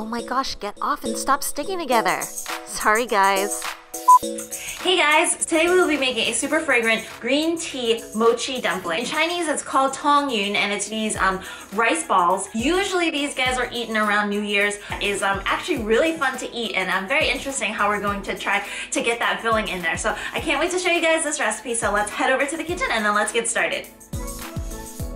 my gosh, get off and stop sticking together. Sorry guys. Hey guys, today we will be making a super fragrant green tea mochi dumpling. In Chinese it's called Tang Yoon, and it's these rice balls. Usually these guys are eaten around New Year's. Is actually really fun to eat, and very interesting how we're going to try to get that filling in there. So I can't wait to show you guys this recipe, so let's head over to the kitchen and then let's get started.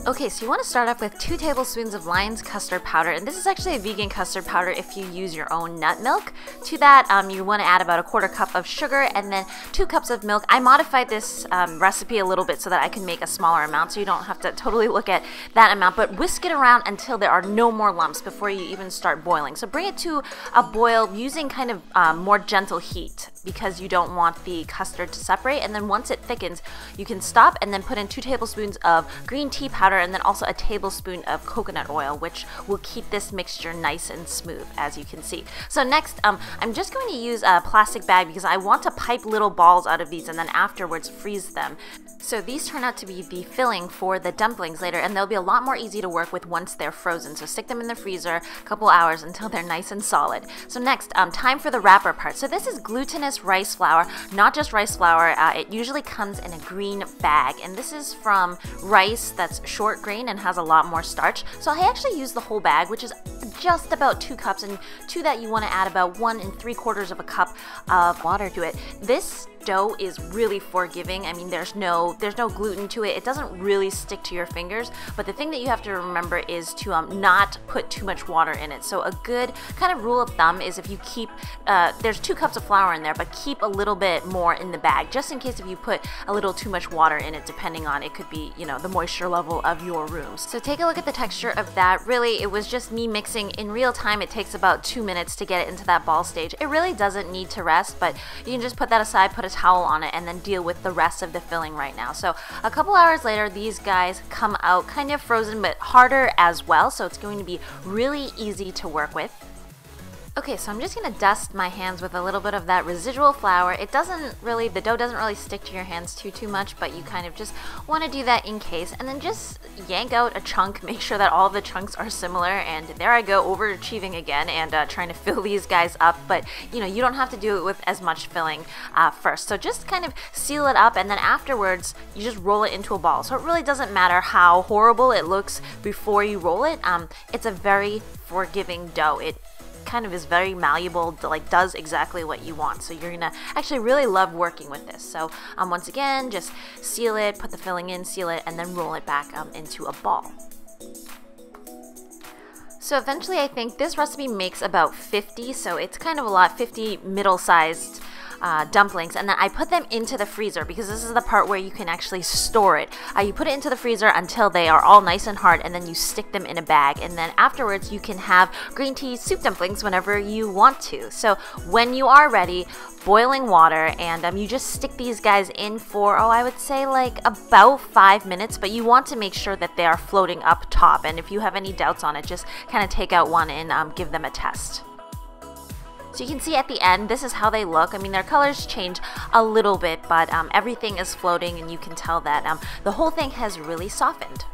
Okay, so you want to start off with 2 tablespoons of Lion's custard powder, and this is actually a vegan custard powder if you use your own nut milk. To that, you want to add about a 1/4 cup of sugar and then 2 cups of milk. I modified this recipe a little bit so that I can make a smaller amount, so you don't have to totally look at that amount, but whisk it around until there are no more lumps before you even start boiling. So bring it to a boil using kind of more gentle heat, because you don't want the custard to separate. And then once it thickens, you can stop and then put in 2 tablespoons of green tea powder and then also a tablespoon of coconut oil, which will keep this mixture nice and smooth, as you can see. So next, I'm just going to use a plastic bag because I want to pipe little balls out of these and then afterwards freeze them. So these turn out to be the filling for the dumplings later, and they'll be a lot more easy to work with once they're frozen. So stick them in the freezer a couple hours until they're nice and solid. So next, time for the wrapper part. So this is glutinous rice flour, not just rice flour. It usually comes in a green bag, and this is from rice that's short grain and has a lot more starch. So I actually use the whole bag, which is just about 2 cups, and to that you want to add about 1 3/4 cup of water to it. This dough is really forgiving. I mean, there's no gluten to it. It doesn't really stick to your fingers, but the thing that you have to remember is to not put too much water in it. So a good kind of rule of thumb is if you keep, there's 2 cups of flour in there, but keep a little bit more in the bag, just in case if you put a little too much water in it, depending on, it could be, you know, the moisture level of your room. So take a look at the texture of that. Really, it was just me mixing in real time. It takes about 2 minutes to get it into that ball stage. It really doesn't need to rest, but you can just put that aside, put a towel on it, and then deal with the rest of the filling right now. So a couple hours later, these guys come out kind of frozen but harder as well, so it's going to be really easy to work with. Okay, so I'm just going to dust my hands with a little bit of that residual flour. It doesn't really, the dough doesn't really stick to your hands too much, but you kind of just want to do that in case. And then just yank out a chunk, make sure that all of the chunks are similar, and there I go, overachieving again and trying to fill these guys up. But you know, you don't have to do it with as much filling first. So just kind of seal it up, and then afterwards you just roll it into a ball. So it really doesn't matter how horrible it looks before you roll it. It's a very forgiving dough. It kind of is very malleable, like does exactly what you want. So you're gonna actually really love working with this. So once again, just seal it, put the filling in, seal it, and then roll it back into a ball. So eventually I think this recipe makes about 50, so it's kind of a lot, 50 middle-sized dumplings, and then I put them into the freezer because this is the part where you can actually store it. You put it into the freezer until they are all nice and hard, and then you stick them in a bag, and then afterwards you can have green tea soup dumplings whenever you want to. So when you are ready, boiling water, and you just stick these guys in for, I would say like about 5 minutes, but you want to make sure that they are floating up top, and if you have any doubts on it, just kind of take out one and give them a test. So you can see at the end, this is how they look. I mean, their colors change a little bit, but everything is floating, and you can tell that the whole thing has really softened.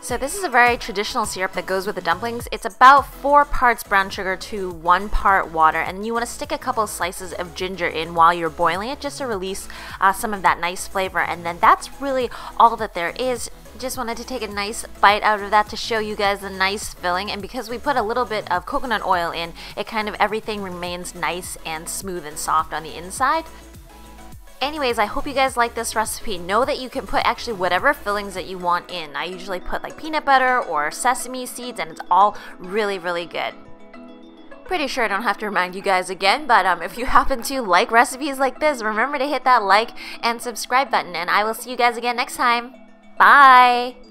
So this is a very traditional syrup that goes with the dumplings. It's about 4 parts brown sugar to 1 part water, and you want to stick a couple slices of ginger in while you're boiling it just to release some of that nice flavor, and then that's really all that there is. Just wanted to take a nice bite out of that to show you guys the nice filling, and because we put a little bit of coconut oil in, it kind of everything remains nice and smooth and soft on the inside. Anyways, I hope you guys like this recipe. Know that you can put actually whatever fillings that you want in. I usually put like peanut butter or sesame seeds, and it's all really good. Pretty sure I don't have to remind you guys again, but if you happen to like recipes like this, remember to hit that like and subscribe button, and I will see you guys again next time. Bye!